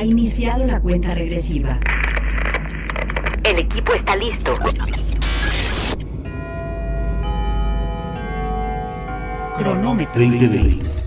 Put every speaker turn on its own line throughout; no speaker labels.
Ha iniciado la cuenta regresiva.
El equipo está listo.
Cronómetro
2020.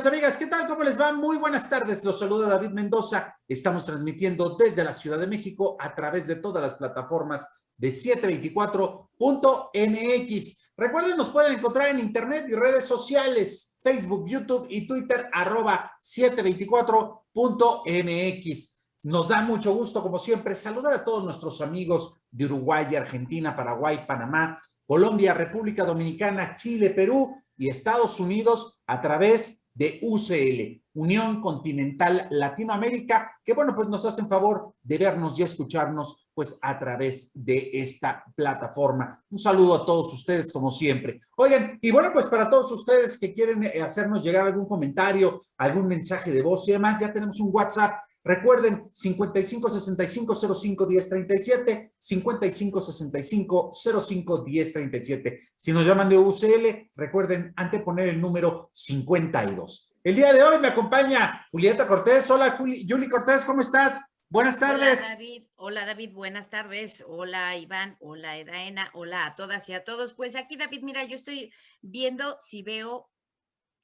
Amigas, ¿qué tal? ¿Cómo les va? Muy buenas tardes. Los saluda David Mendoza. Estamos transmitiendo desde la Ciudad de México a través de todas las plataformas de 724.mx. Recuerden, nos pueden encontrar en internet y redes sociales, Facebook, YouTube y Twitter, @724.mx. Nos da mucho gusto, como siempre, saludar a todos nuestros amigos de Uruguay, Argentina, Paraguay, Panamá, Colombia, República Dominicana, Chile, Perú y Estados Unidos a través de UCL, Unión Continental Latinoamérica, que bueno, pues nos hacen favor de vernos y escucharnos pues a través de esta plataforma. Un saludo a todos ustedes como siempre. Oigan, y bueno, pues para todos ustedes que quieren hacernos llegar algún comentario, algún mensaje de voz y demás, ya tenemos un WhatsApp. Recuerden, 5565051037, 5565051037. Si nos llaman de UCL, recuerden anteponer el número 52. El día de hoy me acompaña Julieta Cortés. Hola, Juli Cortés, ¿cómo estás? Buenas tardes.
Hola David, buenas tardes. Hola Iván, hola Edaena, hola a todas y a todos. Pues aquí David, mira, yo estoy viendo si veo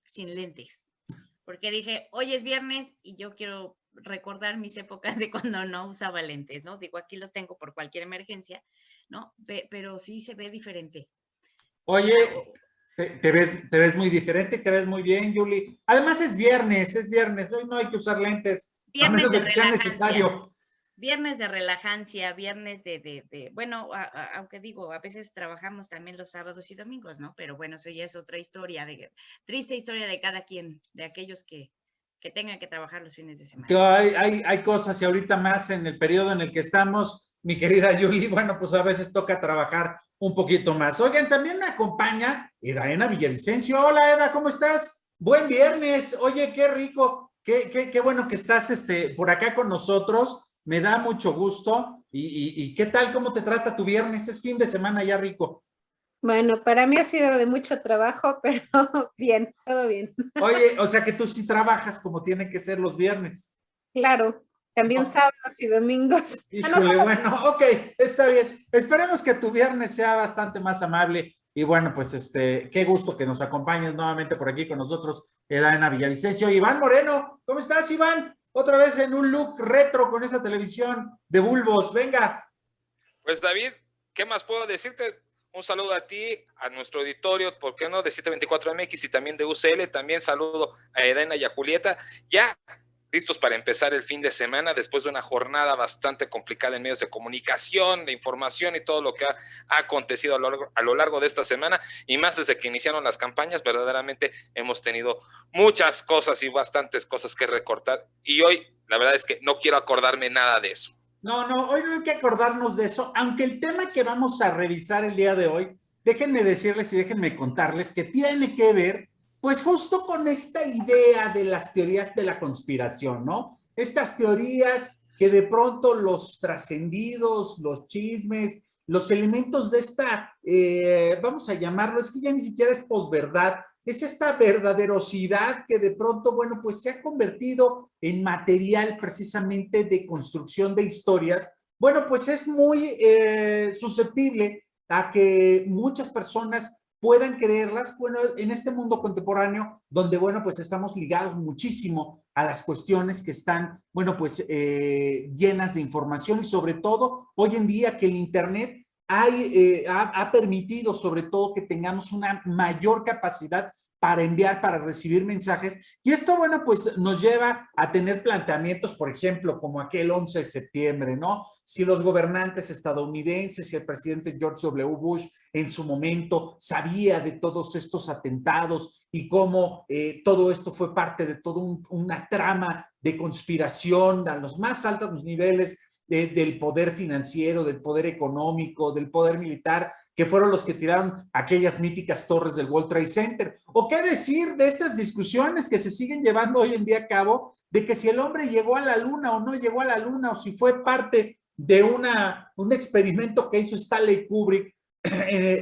sin lentes, porque dije, hoy es viernes y yo quiero recordar mis épocas de cuando no usaba lentes, ¿no? Digo, aquí los tengo por cualquier emergencia, ¿no? Pero sí se ve diferente.
Oye, te ves muy diferente, te ves muy bien, Juli. Además es viernes, hoy no hay que usar lentes, a menos de que sea necesario.
Viernes de relajancia, viernes bueno, aunque digo, a veces trabajamos también los sábados y domingos, ¿no? Pero bueno, eso ya es otra historia, triste historia de cada quien, de aquellos que tengan que trabajar los fines de semana.
Que hay cosas y ahorita más en el periodo en el que estamos, mi querida Yuli, bueno, pues a veces toca trabajar un poquito más. Oigan, también me acompaña Edaena Villavicencio. Hola, Eda, ¿cómo estás? Buen viernes. Oye, qué rico, qué bueno que estás por acá con nosotros. Me da mucho gusto. ¿Y qué tal? ¿Cómo te trata tu viernes? Es fin de semana ya rico.
Bueno, para mí ha sido de mucho trabajo, pero bien, todo bien.
Oye, o sea que tú sí trabajas como tienen que ser los viernes.
Claro, también sábados y domingos.
Híjole, bueno, ok, está bien. Esperemos que tu viernes sea bastante más amable. Y bueno, pues qué gusto que nos acompañes nuevamente por aquí con nosotros, Edaena Villavicencio. Iván Moreno, ¿cómo estás, Iván? Otra vez en un look retro con esa televisión de bulbos, venga.
Pues David, ¿qué más puedo decirte? Un saludo a ti, a nuestro auditorio, ¿por qué no? De 724MX y también de UCL. También saludo a Edaena y a Julieta. Ya listos para empezar el fin de semana después de una jornada bastante complicada en medios de comunicación, de información y todo lo que ha acontecido a lo largo de esta semana, y más desde que iniciaron las campañas. Verdaderamente hemos tenido muchas cosas y bastantes cosas que recortar, y hoy la verdad es que no quiero acordarme nada de eso.
No, hoy no hay que acordarnos de eso, aunque el tema que vamos a revisar el día de hoy, déjenme decirles y déjenme contarles que tiene que ver, pues justo con esta idea de las teorías de la conspiración, ¿no? Estas teorías que de pronto los trascendidos, los chismes, los elementos de esta, vamos a llamarlo, es que ya ni siquiera es posverdad, es esta verdaderosidad que de pronto, bueno, pues se ha convertido en material precisamente de construcción de historias. Bueno, pues es muy susceptible a que muchas personas puedan creerlas, bueno, en este mundo contemporáneo, donde, bueno, pues estamos ligados muchísimo a las cuestiones que están, bueno, pues llenas de información, y sobre todo hoy en día que el Internet ha permitido sobre todo que tengamos una mayor capacidad para enviar, para recibir mensajes, y esto, bueno, pues nos lleva a tener planteamientos, por ejemplo, como aquel 11 de septiembre, ¿no? Si los gobernantes estadounidenses, si el presidente George W. Bush en su momento sabía de todos estos atentados y cómo todo esto fue parte de toda una trama de conspiración a los más altos niveles del poder financiero, del poder económico, del poder militar, que fueron los que tiraron aquellas míticas torres del World Trade Center. ¿O qué decir de estas discusiones que se siguen llevando hoy en día a cabo de que si el hombre llegó a la luna o no llegó a la luna, o si fue parte de un experimento que hizo Stanley Kubrick,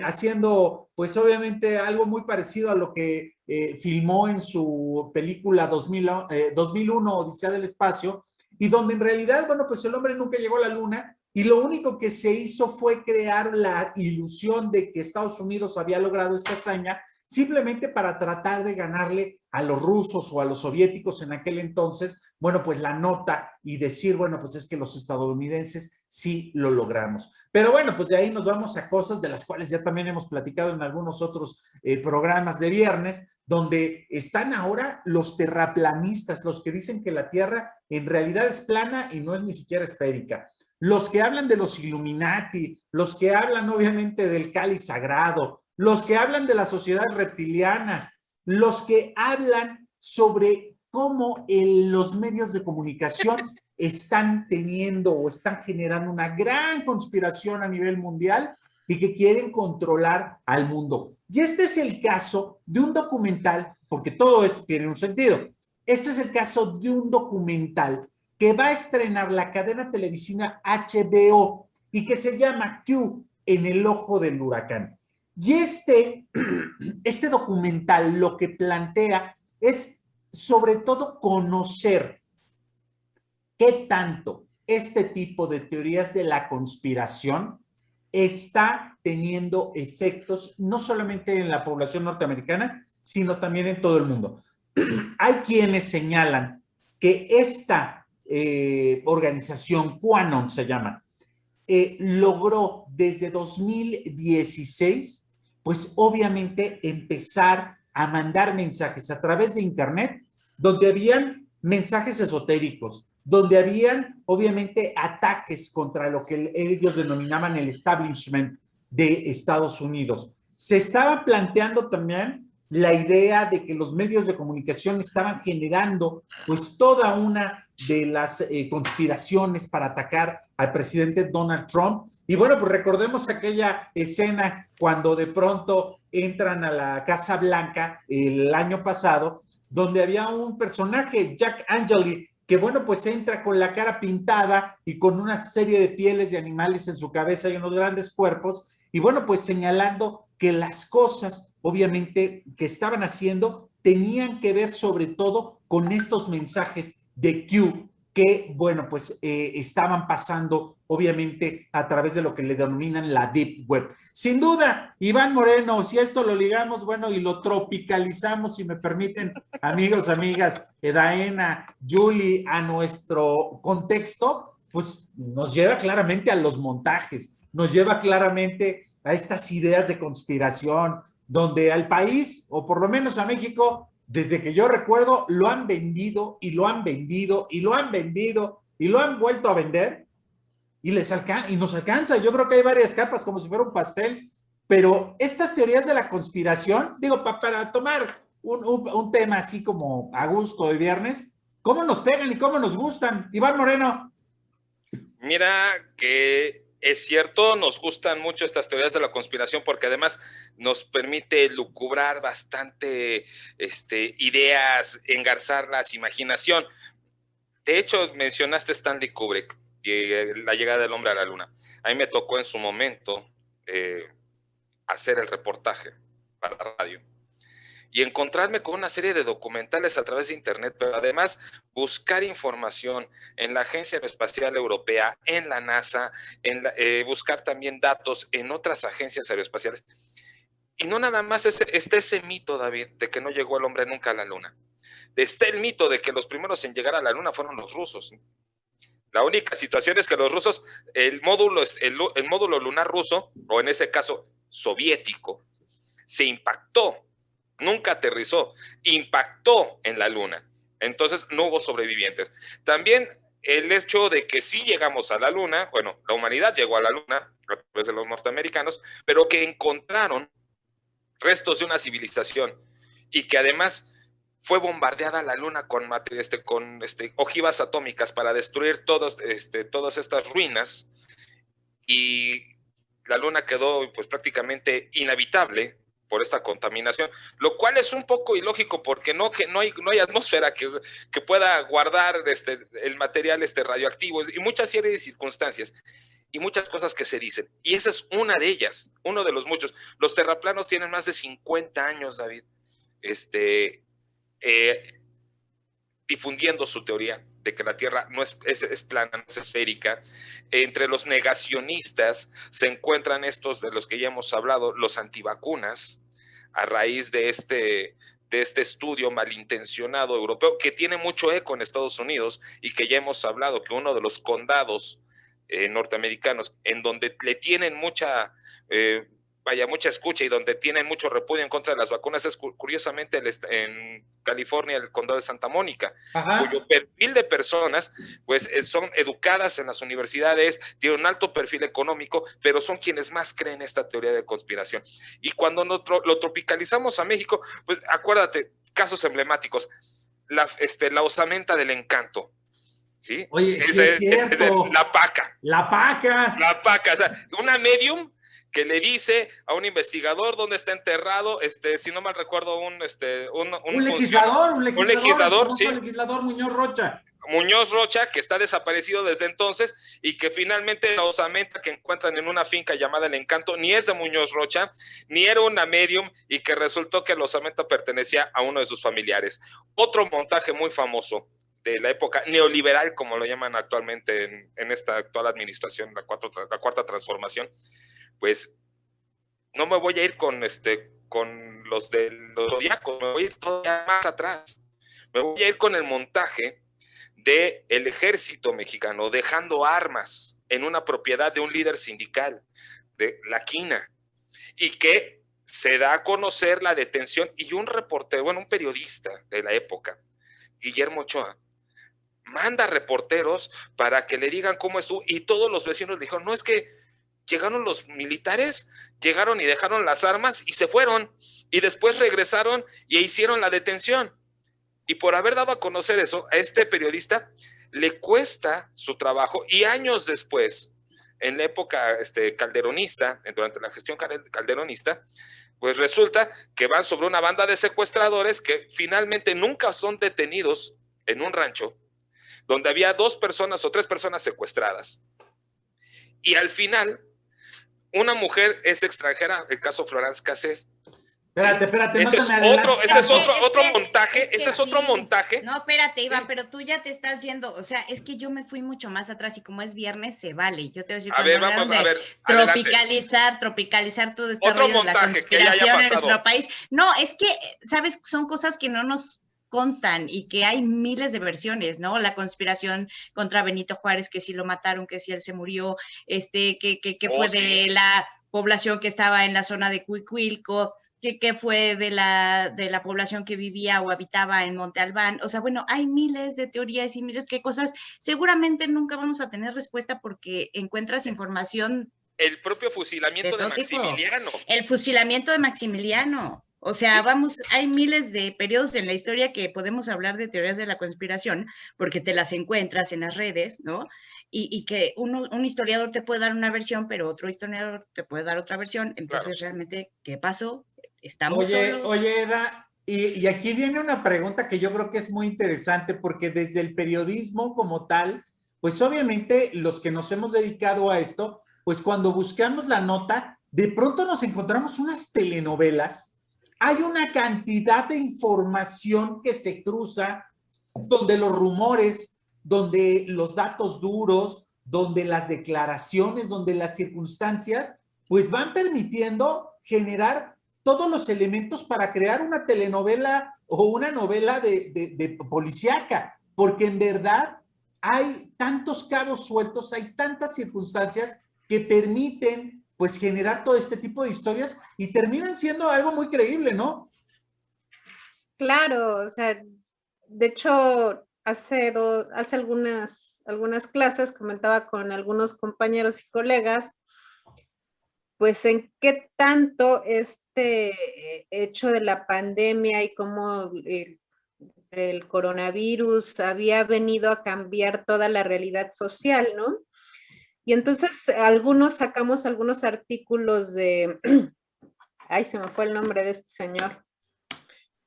haciendo pues obviamente algo muy parecido a lo que filmó en su película 2001, Odisea del Espacio, y donde en realidad, bueno, pues el hombre nunca llegó a la luna y lo único que se hizo fue crear la ilusión de que Estados Unidos había logrado esta hazaña simplemente para tratar de ganarle a los rusos o a los soviéticos en aquel entonces, bueno, pues la nota y decir, bueno, pues es que los estadounidenses sí lo logramos. Pero bueno, pues de ahí nos vamos a cosas de las cuales ya también hemos platicado en algunos otros programas de viernes, donde están ahora los terraplanistas, los que dicen que la Tierra en realidad es plana y no es ni siquiera esférica. Los que hablan de los Illuminati, los que hablan obviamente del cáliz sagrado, los que hablan de las sociedades reptilianas, los que hablan sobre cómo los medios de comunicación están teniendo o están generando una gran conspiración a nivel mundial y que quieren controlar al mundo. Y este es el caso de un documental, porque todo esto tiene un sentido. Este es el caso de un documental que va a estrenar la cadena televisiva HBO y que se llama Q, en el ojo del huracán. Y este documental lo que plantea es sobre todo conocer qué tanto este tipo de teorías de la conspiración está teniendo efectos no solamente en la población norteamericana, sino también en todo el mundo. Hay quienes señalan que esta organización, QAnon se llama, logró desde 2016, pues obviamente empezar a mandar mensajes a través de Internet, donde habían mensajes esotéricos, donde habían obviamente ataques contra lo que ellos denominaban el establishment de Estados Unidos. Se estaba planteando también la idea de que los medios de comunicación estaban generando pues toda una de las conspiraciones para atacar al presidente Donald Trump. Y bueno, pues recordemos aquella escena cuando de pronto entran a la Casa Blanca el año pasado, donde había un personaje, Jack Angeli, que bueno, pues entra con la cara pintada y con una serie de pieles de animales en su cabeza y unos grandes cuerpos, y bueno, pues señalando que las cosas, obviamente, que estaban haciendo tenían que ver sobre todo con estos mensajes de Q que, bueno, pues estaban pasando, obviamente, a través de lo que le denominan la Deep Web. Sin duda, Iván Moreno, si esto lo ligamos, bueno, y lo tropicalizamos, si me permiten, amigos, amigas, Edaena, Julie, a nuestro contexto, pues nos lleva claramente a los montajes, nos lleva claramente a estas ideas de conspiración, donde al país, o por lo menos a México, desde que yo recuerdo, lo han vendido y lo han vendido y lo han vendido y lo han vuelto a vender y nos alcanza. Yo creo que hay varias capas, como si fuera un pastel, pero estas teorías de la conspiración, digo, para tomar un tema así como a gusto de viernes, ¿cómo nos pegan y cómo nos gustan? Iván Moreno.
Mira que es cierto, nos gustan mucho estas teorías de la conspiración porque además nos permite lucubrar bastante ideas, engarzarlas, imaginación. De hecho, mencionaste Stanley Kubrick y la llegada del hombre a la luna. A mí me tocó en su momento hacer el reportaje para la radio y encontrarme con una serie de documentales a través de internet, pero además buscar información en la Agencia Aeroespacial Europea, en la NASA, buscar también datos en otras agencias aeroespaciales. Y no nada más está ese mito, David, de que no llegó el hombre nunca a la luna. Está el mito de que los primeros en llegar a la luna fueron los rusos. La única situación es que los rusos, el módulo lunar ruso, o en ese caso soviético, se impactó. Nunca aterrizó, impactó en la luna. Entonces no hubo sobrevivientes. También el hecho de que sí llegamos a la luna, bueno, la humanidad llegó a la luna a través de los norteamericanos, pero que encontraron restos de una civilización y que además fue bombardeada la luna con ojivas atómicas para destruir todas estas ruinas, y la luna quedó pues prácticamente inhabitable por esta contaminación, lo cual es un poco ilógico porque no hay atmósfera que pueda guardar el material radioactivo, y muchas series de circunstancias y muchas cosas que se dicen, y esa es una de ellas, uno de los muchos. Los terraplanos tienen más de 50 años, David, difundiendo su teoría de que la Tierra no es plana, no es esférica. Entre los negacionistas se encuentran estos de los que ya hemos hablado, los antivacunas, a raíz de este estudio malintencionado europeo, que tiene mucho eco en Estados Unidos, y que ya hemos hablado que uno de los condados norteamericanos, en donde le tienen mucha escucha y donde tienen mucho repudio en contra de las vacunas, es curiosamente en California, el condado de Santa Mónica, cuyo perfil de personas pues son educadas en las universidades, tienen un alto perfil económico, pero son quienes más creen esta teoría de conspiración. Y cuando lo tropicalizamos a México, pues acuérdate, casos emblemáticos, la osamenta del encanto, ¿sí?
Oye, sí es cierto.
La paca.
La paca,
o sea, una medium que le dice a un investigador dónde está enterrado, si no mal recuerdo, un legislador, sí.
Legislador
Muñoz Rocha, que está desaparecido desde entonces, y que finalmente la osamenta que encuentran en una finca llamada El Encanto ni es de Muñoz Rocha, ni era una medium, y que resultó que la osamenta pertenecía a uno de sus familiares. Otro montaje muy famoso de la época neoliberal, como lo llaman actualmente en esta actual administración, la cuarta transformación. Pues no me voy a ir con los de los zodiacos, me voy a ir todavía más atrás. Me voy a ir con el montaje del ejército mexicano dejando armas en una propiedad de un líder sindical, de La Quina, y que se da a conocer la detención, y un reportero, un periodista de la época, Guillermo Ochoa, manda reporteros para que le digan cómo estuvo, y todos los vecinos le dijeron, no, es que llegaron los militares, llegaron y dejaron las armas y se fueron, y después regresaron y hicieron la detención. Y por haber dado a conocer eso, a este periodista le cuesta su trabajo, y años después, en la época calderonista, durante la gestión calderonista, pues resulta que van sobre una banda de secuestradores que finalmente nunca son detenidos en un rancho donde había 2 personas o 3 personas secuestradas. Y al final, una mujer es extranjera, el caso Florence Cassés.
Espérate,
ese es otro montaje.
No, espérate, Iván, pero tú ya te estás yendo, o sea, es que yo me fui mucho más atrás, y como es viernes, se vale. Yo te voy a decir, tropicalizar todo este rollo de la conspiración en nuestro país. No, es que, ¿sabes? Son cosas que no nos constan, y que hay miles de versiones, ¿no? La conspiración contra Benito Juárez, que si lo mataron, que si él se murió, que fue de la población que estaba en la zona de Cuicuilco, que fue de la población que vivía o habitaba en Monte Albán. O sea, bueno, hay miles de teorías y miles de cosas. Seguramente nunca vamos a tener respuesta, porque encuentras información.
El propio fusilamiento de Maximiliano.
El fusilamiento de Maximiliano. O sea, hay miles de periodos en la historia que podemos hablar de teorías de la conspiración, porque te las encuentras en las redes, ¿no? Y que un historiador te puede dar una versión, pero otro historiador te puede dar otra versión. Entonces, realmente, ¿qué pasó? ¿Estamos solos?
Oye, Eda, y aquí viene una pregunta que yo creo que es muy interesante, porque desde el periodismo como tal, pues obviamente los que nos hemos dedicado a esto, pues cuando buscamos la nota, de pronto nos encontramos unas telenovelas. Hay una cantidad de información que se cruza, donde los rumores, donde los datos duros, donde las declaraciones, donde las circunstancias, pues van permitiendo generar todos los elementos para crear una telenovela o una novela de policíaca, porque en verdad hay tantos cabos sueltos, hay tantas circunstancias que permiten pues generar todo este tipo de historias, y terminan siendo algo muy creíble, ¿no?
Claro, o sea, de hecho, hace algunas clases comentaba con algunos compañeros y colegas, pues en qué tanto este hecho de la pandemia y cómo el coronavirus había venido a cambiar toda la realidad social, ¿no? Y entonces algunos sacamos algunos artículos de, ay, se me fue el nombre de este señor,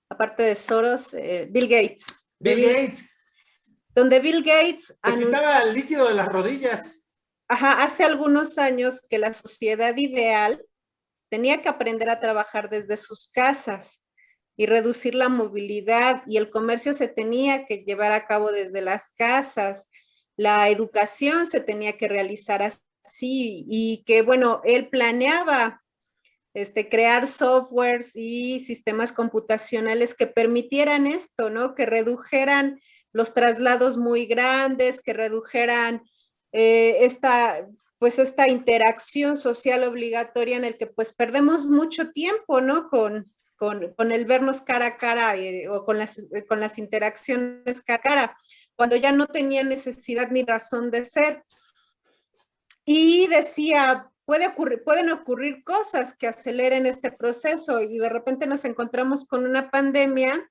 aparte de Soros, Bill Gates.
Bill Gates.
Donde Bill Gates
Se quitaba el líquido de las rodillas.
Ajá, hace algunos años que la sociedad ideal tenía que aprender a trabajar desde sus casas y reducir la movilidad, y el comercio se tenía que llevar a cabo desde las casas, la educación se tenía que realizar así, y que bueno, él planeaba crear softwares y sistemas computacionales que permitieran esto, ¿no? Que redujeran los traslados muy grandes, que redujeran esta interacción social obligatoria en el que pues perdemos mucho tiempo, ¿no? Con el vernos cara a cara o con las interacciones cara a cara, cuando ya no tenía necesidad ni razón de ser. Y decía, pueden ocurrir cosas que aceleren este proceso, y de repente nos encontramos con una pandemia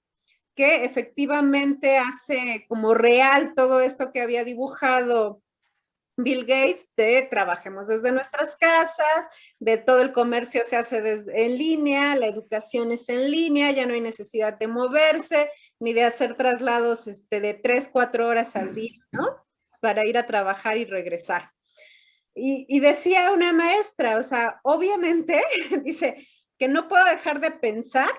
que efectivamente hace como real todo esto que había dibujado Bill Gates, de trabajemos desde nuestras casas, de todo el comercio se hace en línea, la educación es en línea, ya no hay necesidad de moverse, ni de hacer traslados de 3, 4 horas al día, ¿no? Para ir a trabajar y regresar. Y decía una maestra, o sea, obviamente, dice, que no puedo dejar de pensar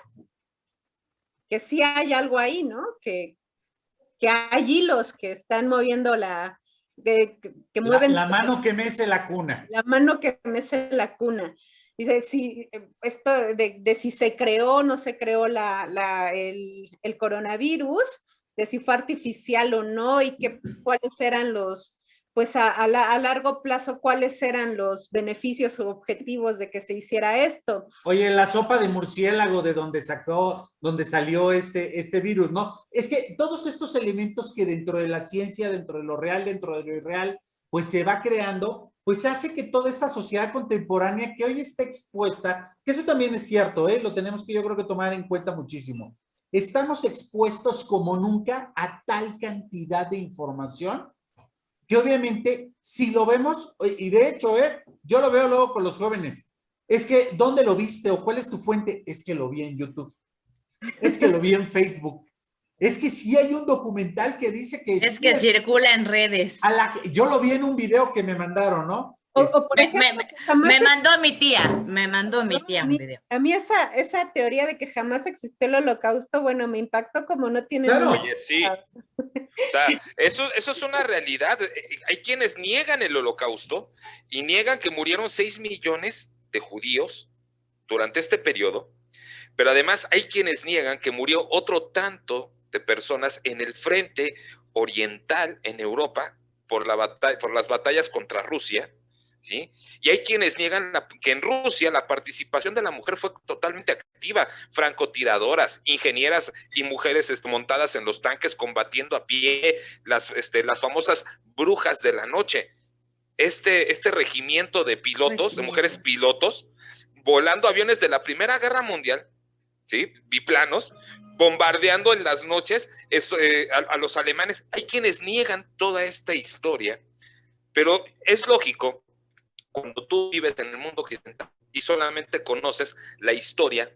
que sí hay algo ahí, ¿no? Que hay hilos que están moviendo que mueven
la mano que mece la cuna.
La mano que mece la cuna. Dice, si esto de si se creó o no se creó el coronavirus, de si fue artificial o no, y cuáles eran los, pues a largo plazo, cuáles eran los beneficios o objetivos de que se hiciera esto.
Oye, la sopa de murciélago de donde salió este virus, ¿no? Es que todos estos elementos que dentro de la ciencia, dentro de lo real, dentro de lo irreal, pues se va creando, pues hace que toda esta sociedad contemporánea que hoy está expuesta, que eso también es cierto, lo tenemos que yo creo que tomar en cuenta muchísimo. Estamos expuestos como nunca a tal cantidad de información que obviamente si lo vemos, y de hecho, yo lo veo luego con los jóvenes, es que ¿dónde lo viste o cuál es tu fuente? Es que lo vi en YouTube, es que lo vi en Facebook, es que sí hay un documental que dice que...
Es que circula en redes.
Yo lo vi en un video que me mandaron, ¿no?
O por ejemplo,
me mandó mi tía un video.
A mí esa teoría de que jamás existió el holocausto, bueno, me impactó como no tiene...
Claro.
Oye, sí. O sea, eso es una realidad. Hay quienes niegan el holocausto y niegan que murieron 6 millones de judíos durante este periodo, pero además hay quienes niegan que murió otro tanto de personas en el frente oriental en Europa por las batallas contra Rusia, ¿sí? Y hay quienes niegan que en Rusia la participación de la mujer fue totalmente activa, francotiradoras, ingenieras y mujeres montadas en los tanques combatiendo a pie, las famosas brujas de la noche. Este regimiento de pilotos, de mujeres pilotos, volando aviones de la Primera Guerra Mundial, ¿sí? Biplanos, bombardeando en las noches a los alemanes. Hay quienes niegan toda esta historia, pero es lógico cuando tú vives en el mundo occidental y solamente conoces la historia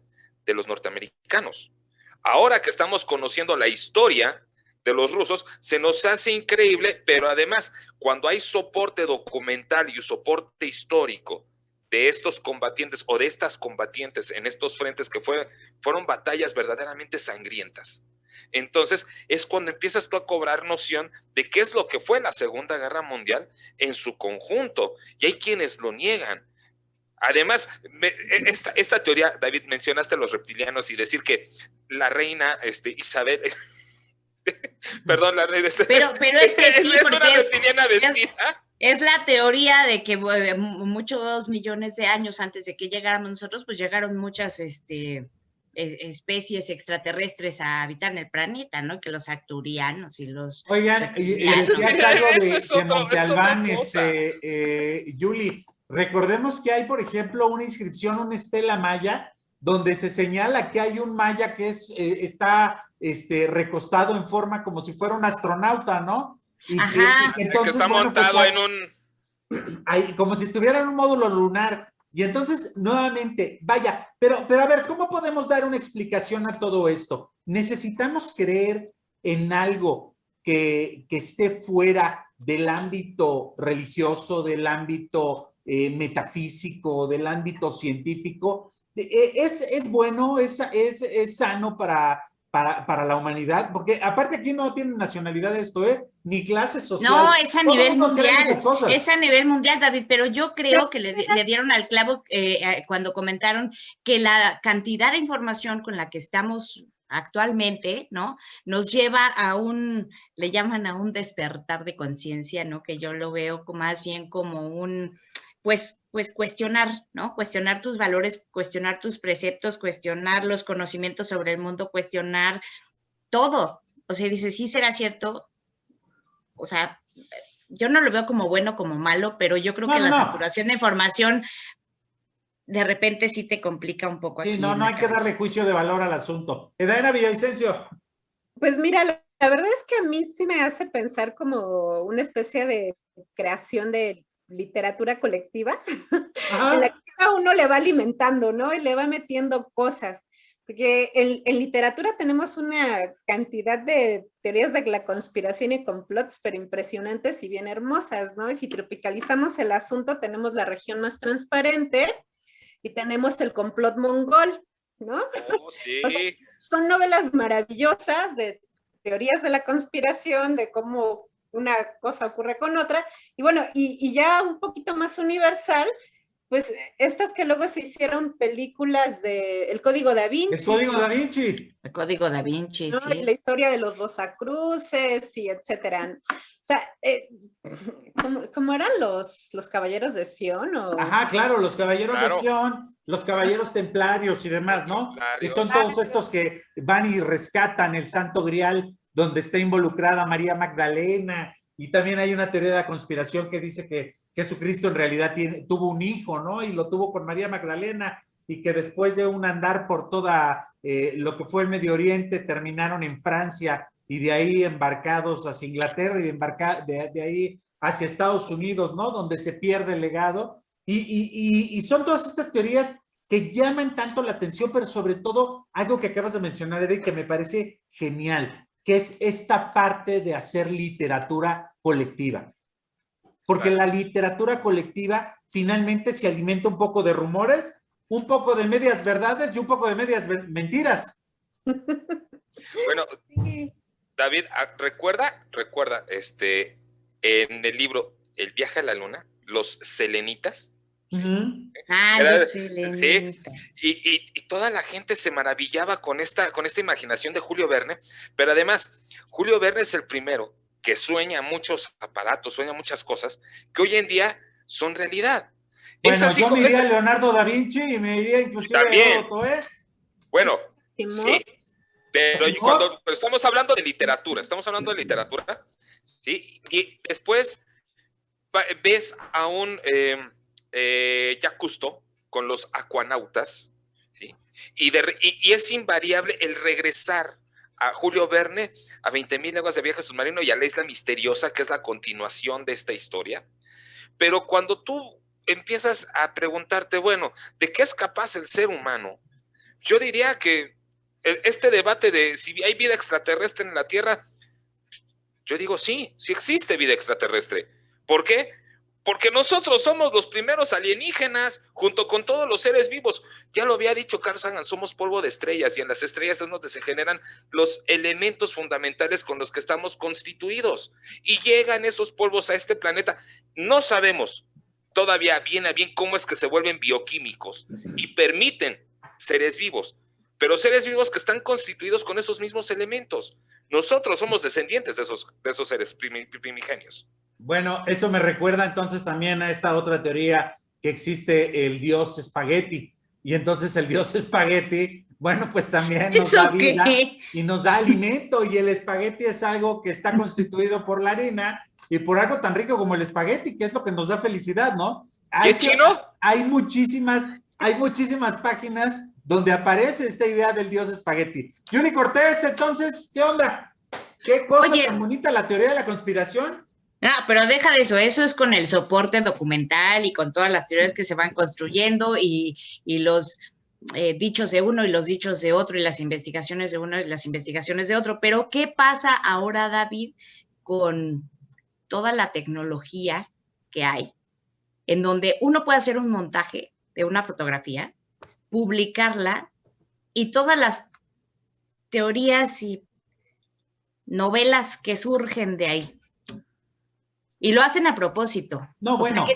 de los norteamericanos. Ahora que estamos conociendo la historia de los rusos, se nos hace increíble, pero además, cuando hay soporte documental y soporte histórico de estos combatientes o de estas combatientes en estos frentes que fueron batallas verdaderamente sangrientas, entonces es cuando empiezas tú a cobrar noción de qué es lo que fue la Segunda Guerra Mundial en su conjunto, y hay quienes lo niegan. Además, esta teoría, David, mencionaste los reptilianos y decir que la reina Isabel, perdón, la reina,
pero es que sí,
es una reptiliana vestida.
Es la teoría de que muchos millones de años antes de que llegáramos nosotros, pues llegaron muchas especies extraterrestres a habitar en el planeta, ¿no? Que los arturianos y los...
Oigan, y decías algo de Monte Albán, Yuli, recordemos que hay, por ejemplo, una inscripción, una estela maya, donde se señala que hay un maya que está recostado en forma como si fuera un astronauta, ¿no? Y
Ajá.
que
El
entonces,
que está
bueno, pues,
montado en un...
como si estuviera en un módulo lunar. Y entonces, nuevamente, vaya, pero a ver, ¿cómo podemos dar una explicación a todo esto? Necesitamos creer en algo que esté fuera del ámbito religioso, del ámbito metafísico, del ámbito científico. Es bueno, es sano para la humanidad, porque aparte aquí no tiene nacionalidad esto, ni clase social.
No, es a
Todo
nivel
mundo cree en
mundial,
esas cosas.
es a nivel mundial, David, pero yo creo que le dieron al clavo cuando comentaron que la cantidad de información con la que estamos actualmente, ¿no? Nos lleva a le llaman a un despertar de conciencia, ¿no? Que yo lo veo más bien como pues cuestionar, ¿no? Cuestionar tus valores, cuestionar tus preceptos, cuestionar los conocimientos sobre el mundo, cuestionar todo. O sea, dice, sí será cierto. O sea, yo no lo veo como bueno o como malo, pero yo creo que la saturación de información de repente sí te complica un poco.
Sí,
aquí
no hay que darle juicio de valor al asunto. Edaena Villavicencio.
Pues mira, la verdad es que a mí sí me hace pensar como una especie de creación de literatura colectiva, en la que cada uno le va alimentando, ¿no? Y le va metiendo cosas. Porque en literatura tenemos una cantidad de teorías de la conspiración y complots, pero impresionantes y bien hermosas, ¿no? Y si tropicalizamos el asunto, tenemos la región más transparente y tenemos el complot mongol, ¿no?
Oh, sí.
O sea, son novelas maravillosas de teorías de la conspiración, de cómo una cosa ocurre con otra, y bueno, y ya un poquito más universal, pues estas que luego se hicieron películas de El Código Da Vinci.
El Código Da Vinci.
El Código Da Vinci,
¿no?
sí.
La historia de los Rosacruces y etcétera. O sea, ¿cómo eran los caballeros de Sion? ¿O?
Ajá, claro, los caballeros de Sion, los caballeros templarios y demás, ¿no? Y son todos estos que van y rescatan el Santo Grial, donde está involucrada María Magdalena, y también hay una teoría de la conspiración que dice que Jesucristo en realidad tuvo un hijo, ¿no? Y lo tuvo con María Magdalena, y que después de un andar por toda lo que fue el Medio Oriente, terminaron en Francia, y de ahí embarcados hacia Inglaterra, y de ahí hacia Estados Unidos, ¿no? Donde se pierde el legado. Y son todas estas teorías que llaman tanto la atención, pero sobre todo algo que acabas de mencionar, Edith, que me parece genial, que es esta parte de hacer literatura colectiva. Porque la literatura colectiva finalmente se alimenta un poco de rumores, un poco de medias verdades y un poco de medias mentiras.
Bueno, David, recuerda, en el libro El viaje a la luna, los selenitas.
Los selenitas.
Sí, y toda la gente se maravillaba con esta imaginación de Julio Verne, pero además, Julio Verne es el primero que sueña muchos aparatos, sueña muchas cosas que hoy en día son realidad.
Bueno, yo me iría a Leonardo da Vinci y me iría inclusive
también.
a Otto,
Bueno, sí, pero cuando estamos hablando de literatura, ¿sí? Y después ves a un Jacques Cousteau con los acuanautas, ¿sí? Y es invariable el regresar a Julio Verne, a 20,000 leguas de viaje submarino y a la isla misteriosa, que es la continuación de esta historia. Pero cuando tú empiezas a preguntarte, bueno, ¿de qué es capaz el ser humano? Yo diría que este debate de si hay vida extraterrestre en la Tierra, yo digo sí existe vida extraterrestre. ¿Por qué? Porque nosotros somos los primeros alienígenas, junto con todos los seres vivos. Ya lo había dicho Carl Sagan, somos polvo de estrellas, y en las estrellas es donde se generan los elementos fundamentales con los que estamos constituidos. Y llegan esos polvos a este planeta. No sabemos todavía bien a bien cómo es que se vuelven bioquímicos y permiten seres vivos, pero seres vivos que están constituidos con esos mismos elementos. Nosotros somos descendientes de esos seres primigenios.
Bueno, eso me recuerda entonces también a esta otra teoría que existe el dios espagueti. Y entonces el dios espagueti, bueno, pues también nos da vida y nos da alimento. Y el espagueti es algo que está constituido por la harina y por algo tan rico como el espagueti, que es lo que nos da felicidad, ¿no?
¿Y es chino?
Hay muchísimas páginas donde aparece esta idea del dios espagueti. Yuli Cortés, entonces, ¿qué onda? ¿Qué cosa
Oye.
tan bonita la teoría de la conspiración?
No, pero deja de eso es con el soporte documental y con todas las teorías que se van construyendo y los dichos de uno y los dichos de otro y las investigaciones de uno y las investigaciones de otro. Pero ¿qué pasa ahora, David, con toda la tecnología que hay, en donde uno puede hacer un montaje de una fotografía, publicarla y todas las teorías y novelas que surgen de ahí? Y lo hacen a propósito.
No, bueno.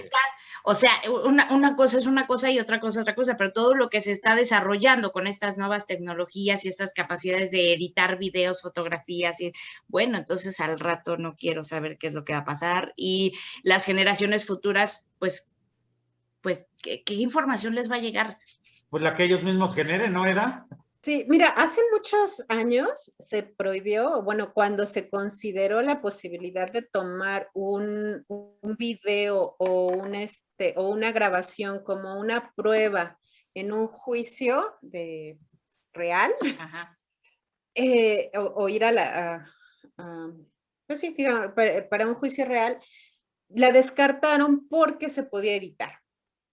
O sea, una cosa es una cosa y otra cosa, pero todo lo que se está desarrollando con estas nuevas tecnologías y estas capacidades de editar videos, fotografías, y bueno, entonces al rato no quiero saber qué es lo que va a pasar. Y las generaciones futuras, pues, ¿qué información les va a llegar?
Pues la que ellos mismos generen, ¿no, Eda?
Sí, mira, hace muchos años se prohibió, bueno, cuando se consideró la posibilidad de tomar un video o una grabación como una prueba en un juicio real,
Ajá.
o ir pues sí, digamos, para un juicio real, la descartaron porque se podía editar.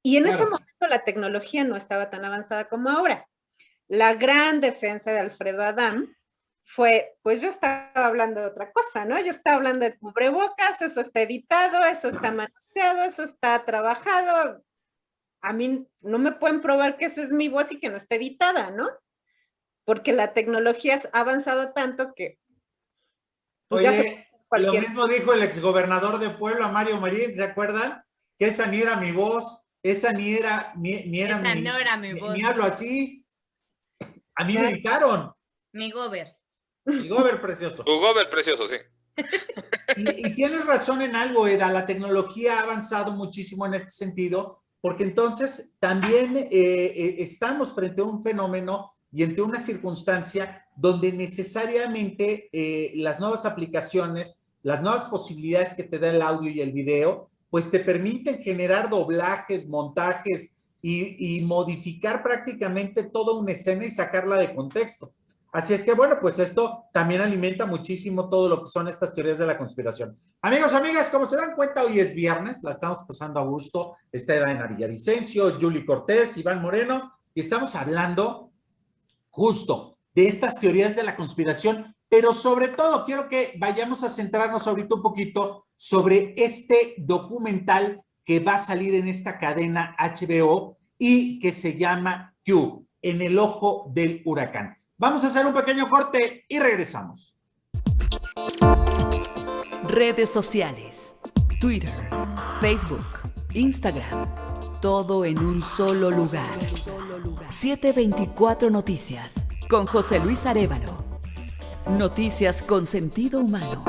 Y en ese momento la tecnología no estaba tan avanzada como ahora. La gran defensa de Alfredo Adame fue, pues yo estaba hablando de otra cosa, ¿no? Yo estaba hablando de cubrebocas, eso está editado, eso está manoseado, eso está trabajado. A mí no me pueden probar que esa es mi voz y que no está editada, ¿no? Porque la tecnología ha avanzado tanto que
pues oye, lo mismo dijo el exgobernador de Puebla, Mario Marín, ¿se acuerdan? Que esa ni era mi voz, esa ni era mi voz. Ni hablo así. A mí me editaron.
Mi gober
precioso.
Tu gober precioso, sí.
Y tienes razón en algo, Eda, la tecnología ha avanzado muchísimo en este sentido, porque entonces también estamos frente a un fenómeno y ante una circunstancia donde necesariamente las nuevas aplicaciones, las nuevas posibilidades que te da el audio y el video, pues te permiten generar doblajes, montajes, y modificar prácticamente toda una escena y sacarla de contexto. Así es que, bueno, pues esto también alimenta muchísimo todo lo que son estas teorías de la conspiración. Amigos, amigas, como se dan cuenta, hoy es viernes, la estamos pasando a gusto. Está Edana Villavicencio, Yuli Cortés, Iván Moreno, y estamos hablando justo de estas teorías de la conspiración, pero sobre todo quiero que vayamos a centrarnos ahorita un poquito sobre este documental que va a salir en esta cadena HBO y que se llama Q, En el ojo del huracán. Vamos a hacer un pequeño corte y regresamos.
Redes sociales, Twitter, Facebook, Instagram, todo en un solo lugar. 724 Noticias, con José Luis Arévalo. Noticias con sentido humano.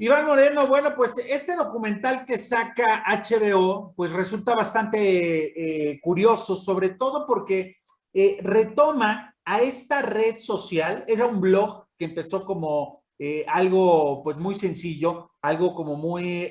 Iván Moreno, bueno, pues este documental que saca HBO, pues resulta bastante curioso, sobre todo porque retoma a esta red social. Era un blog que empezó como algo pues muy sencillo, algo como muy,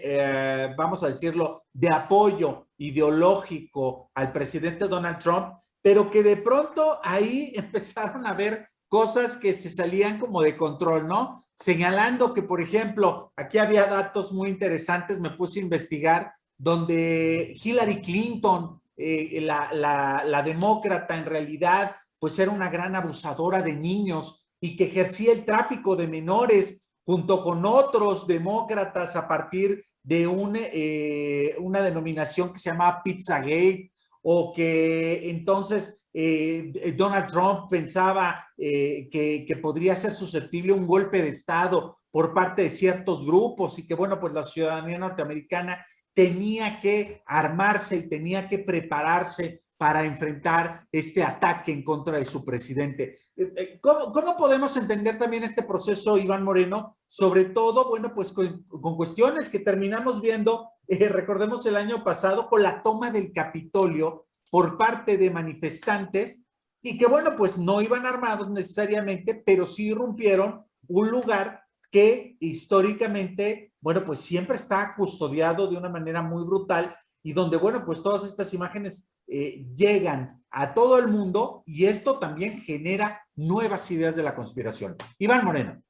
vamos a decirlo, de apoyo ideológico al presidente Donald Trump, pero que de pronto ahí empezaron a ver cosas que se salían como de control, ¿no? Señalando que, por ejemplo, aquí había datos muy interesantes, me puse a investigar, donde Hillary Clinton, la demócrata, en realidad, pues era una gran abusadora de niños y que ejercía el tráfico de menores junto con otros demócratas a partir de una denominación que se llamaba Pizzagate, o que entonces Donald Trump pensaba que podría ser susceptible un golpe de Estado por parte de ciertos grupos y que, bueno, pues la ciudadanía norteamericana tenía que armarse y tenía que prepararse para enfrentar este ataque en contra de su presidente. ¿Cómo podemos entender también este proceso, Iván Moreno? Sobre todo, bueno, pues con cuestiones que terminamos viendo, recordemos el año pasado, con la toma del Capitolio por parte de manifestantes y que, bueno, pues no iban armados necesariamente, pero sí irrumpieron un lugar que históricamente, bueno, pues siempre está custodiado de una manera muy brutal y donde, bueno, pues todas estas imágenes llegan a todo el mundo y esto también genera nuevas ideas de la conspiración. Iván Moreno.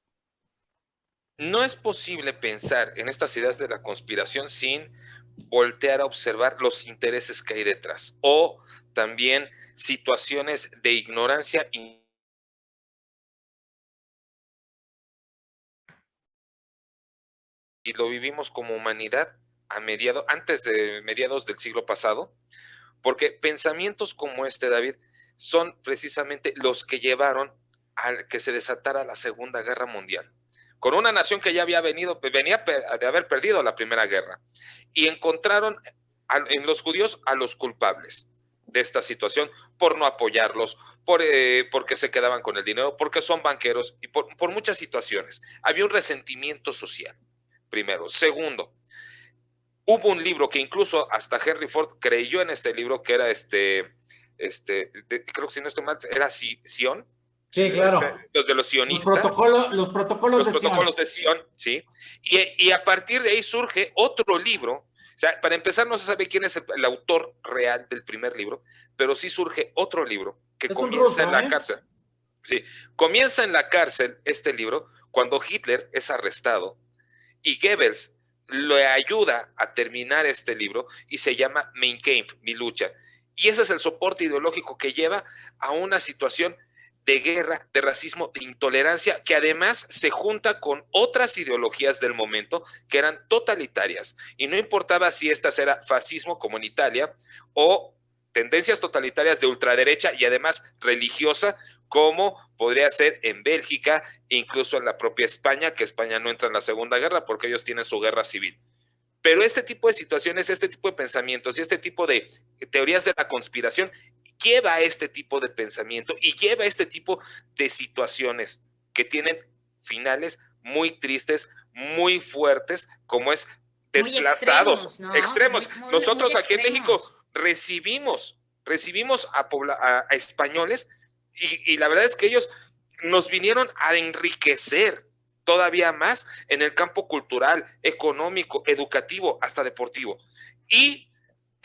No es posible pensar en estas ideas de la conspiración sin voltear a observar los intereses que hay detrás o también situaciones de ignorancia y lo vivimos como humanidad antes de mediados del siglo pasado, porque pensamientos como este, David, son precisamente los que llevaron a que se desatara la Segunda Guerra Mundial, con una nación que ya venía de haber perdido la Primera Guerra, y encontraron en los judíos a los culpables de esta situación por no apoyarlos, porque se quedaban con el dinero, porque son banqueros y por muchas situaciones. Había un resentimiento social, primero. Segundo, hubo un libro que incluso hasta Henry Ford creyó en este libro, que era creo que si no estoy mal, era Sion.
Sí, claro.
Los de los sionistas.
Los protocolos
de Sion, sí. Y a partir de ahí surge otro libro. O sea, para empezar, no se sabe quién es el autor real del primer libro, pero sí surge otro libro que comienza en la cárcel. Sí, comienza en la cárcel este libro cuando Hitler es arrestado y Goebbels le ayuda a terminar este libro y se llama Mein Kampf, mi lucha. Y ese es el soporte ideológico que lleva a una situación de guerra, de racismo, de intolerancia, que además se junta con otras ideologías del momento que eran totalitarias. Y no importaba si estas era fascismo, como en Italia, o tendencias totalitarias de ultraderecha y además religiosa, como podría ser en Bélgica, e incluso en la propia España, que España no entra en la Segunda Guerra porque ellos tienen su guerra civil. Pero este tipo de situaciones, este tipo de pensamientos y este tipo de teorías de la conspiración lleva a este tipo de pensamiento y lleva a este tipo de situaciones que tienen finales muy tristes, muy fuertes, como es desplazados, extremos. Nosotros muy aquí extremos. En México recibimos a españoles y la verdad es que ellos nos vinieron a enriquecer todavía más en el campo cultural, económico, educativo, hasta deportivo. Y,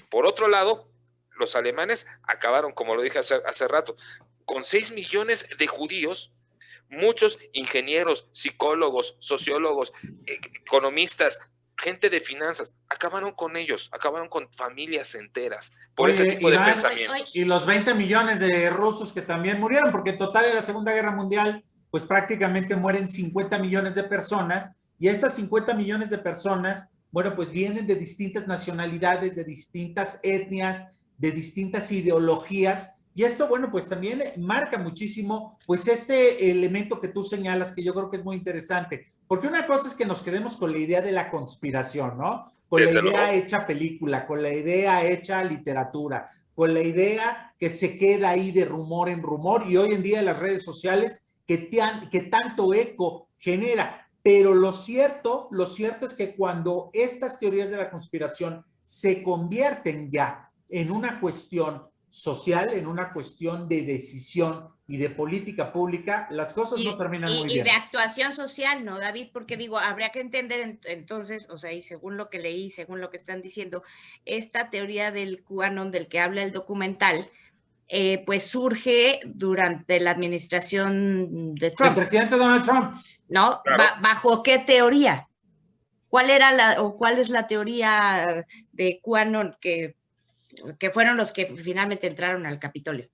por otro lado, los alemanes acabaron, como lo dije hace rato, con 6 millones de judíos, muchos ingenieros, psicólogos, sociólogos, economistas, gente de finanzas, acabaron con ellos, acabaron con familias enteras por ese tipo de pensamientos.
Y los 20 millones de rusos que también murieron, porque en total en la Segunda Guerra Mundial, pues prácticamente mueren 50 millones de personas, y estas 50 millones de personas, bueno, pues vienen de distintas nacionalidades, de distintas etnias, de distintas ideologías, y esto, bueno, pues también marca muchísimo, pues este elemento que tú señalas, que yo creo que es muy interesante, porque una cosa es que nos quedemos con la idea de la conspiración, ¿no? Con la idea hecha película, con la idea hecha literatura, con la idea que se queda ahí de rumor en rumor, y hoy en día en las redes sociales, que tanto eco genera. Pero lo cierto es que cuando estas teorías de la conspiración se convierten ya en una cuestión social, en una cuestión de decisión y de política pública, las cosas no terminan muy bien.
Y de actuación social, ¿no, David? Porque digo, habría que entender entonces, o sea, y según lo que leí, según lo que están diciendo, esta teoría del QAnon del que habla el documental, pues surge durante la administración de Trump.
El presidente Donald Trump.
¿No? Claro. ¿Bajo qué teoría? ¿Cuál es la teoría de QAnon que fueron los que finalmente entraron al Capitolio?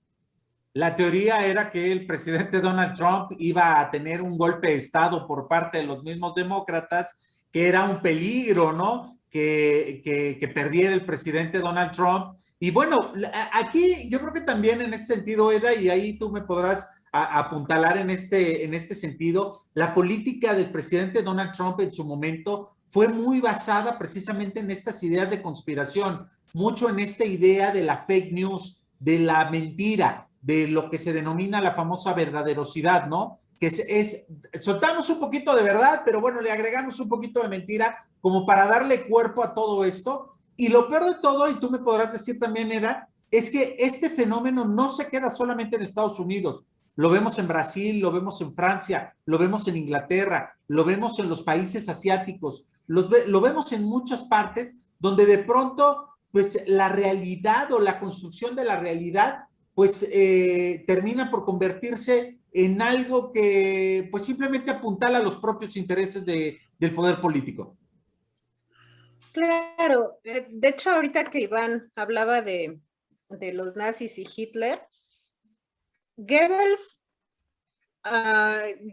La teoría era que el presidente Donald Trump iba a tener un golpe de Estado por parte de los mismos demócratas, que era un peligro, ¿no? Que perdiera el presidente Donald Trump. Y bueno, aquí yo creo que también en este sentido, Eda, y ahí tú me podrás apuntalar en este sentido, la política del presidente Donald Trump en su momento fue muy basada precisamente en estas ideas de conspiración, mucho en esta idea de la fake news, de la mentira, de lo que se denomina la famosa verdaderosidad, ¿no? Que soltamos un poquito de verdad, pero bueno, le agregamos un poquito de mentira como para darle cuerpo a todo esto. Y lo peor de todo, y tú me podrás decir también, Eda, es que este fenómeno no se queda solamente en Estados Unidos. Lo vemos en Brasil, lo vemos en Francia, lo vemos en Inglaterra, lo vemos en los países asiáticos, lo vemos en muchas partes donde de pronto pues la realidad o la construcción de la realidad, pues termina por convertirse en algo que pues simplemente apuntala a los propios intereses del poder político.
Claro, de hecho ahorita que Iván hablaba de los nazis y Hitler, Goebbels,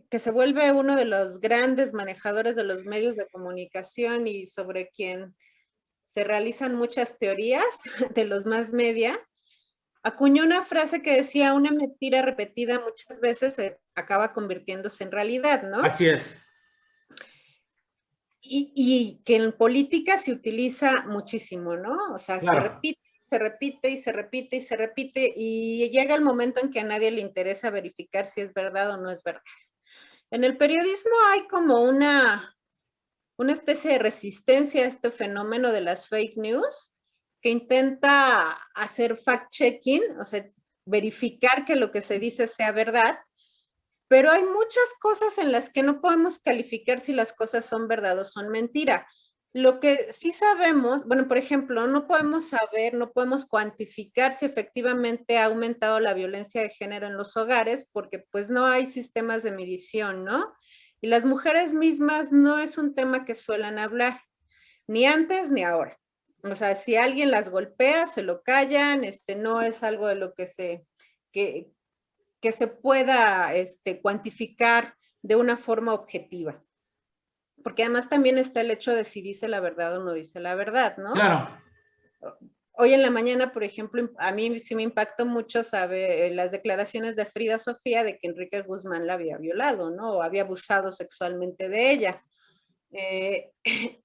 que se vuelve uno de los grandes manejadores de los medios de comunicación y sobre quien se realizan muchas teorías de los más media, acuñó una frase que decía: una mentira repetida muchas veces acaba convirtiéndose en realidad, ¿no?
Así es.
Y que en política se utiliza muchísimo, ¿no? O sea,
claro,
se repite, se repite y se repite y se repite, y llega el momento en que a nadie le interesa verificar si es verdad o no es verdad. En el periodismo hay como una especie de resistencia a este fenómeno de las fake news, que intenta hacer fact-checking, o sea, verificar que lo que se dice sea verdad, pero hay muchas cosas en las que no podemos calificar si las cosas son verdad o son mentira. Lo que sí sabemos, bueno, por ejemplo, no podemos saber, no podemos cuantificar si efectivamente ha aumentado la violencia de género en los hogares, porque pues no hay sistemas de medición, ¿no? Y las mujeres mismas no es un tema que suelen hablar, ni antes ni ahora. O sea, si alguien las golpea, se lo callan, no es algo de lo que se pueda cuantificar de una forma objetiva. Porque además también está el hecho de si dice la verdad o no dice la verdad, ¿no?
Claro.
Hoy en la mañana, por ejemplo, a mí sí me impactó mucho saber las declaraciones de Frida Sofía de que Enrique Guzmán la había violado, ¿no? O había abusado sexualmente de ella.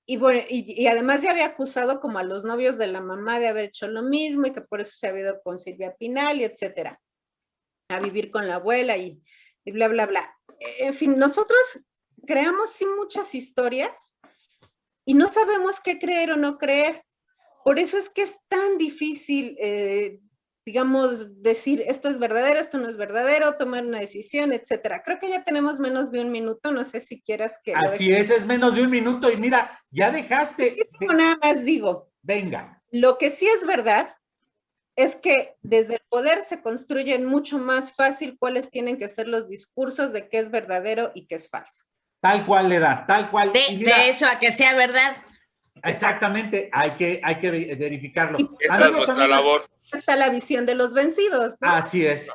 Y bueno, y además ya había acusado como a los novios de la mamá de haber hecho lo mismo y que por eso se había ido con Silvia Pinal y etcétera, a vivir con la abuela y bla, bla, bla. En fin, nosotros creamos sí muchas historias y no sabemos qué creer o no creer. Por eso es que es tan difícil, digamos, decir esto es verdadero, esto no es verdadero, tomar una decisión, etcétera. Creo que ya tenemos menos de un minuto, no sé si quieras que...
Así es menos de un minuto y mira, ya dejaste...
Nada más digo.
Venga.
Lo que sí es verdad es que desde el poder se construyen mucho más fácil cuáles tienen que ser los discursos de qué es verdadero y qué es falso.
Tal cual le da, tal cual.
De eso a que sea verdad.
Exactamente, hay que verificarlo.
Esa es nuestra labor.
Está la visión de los vencidos, ¿no?
Así es.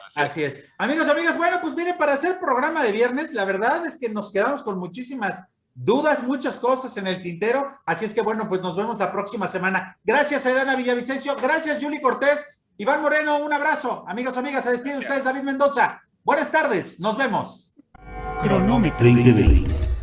Amigos, amigas, bueno, pues miren, para hacer programa de viernes, la verdad es que nos quedamos con muchísimas dudas, muchas cosas en el tintero, así es que bueno, pues nos vemos la próxima semana. Gracias a Edana Villavicencio, gracias Yuli Cortés, Iván Moreno, un abrazo. Amigos, amigas, se despide ustedes, David Mendoza. Buenas tardes, nos vemos.
Cronómetro 2020.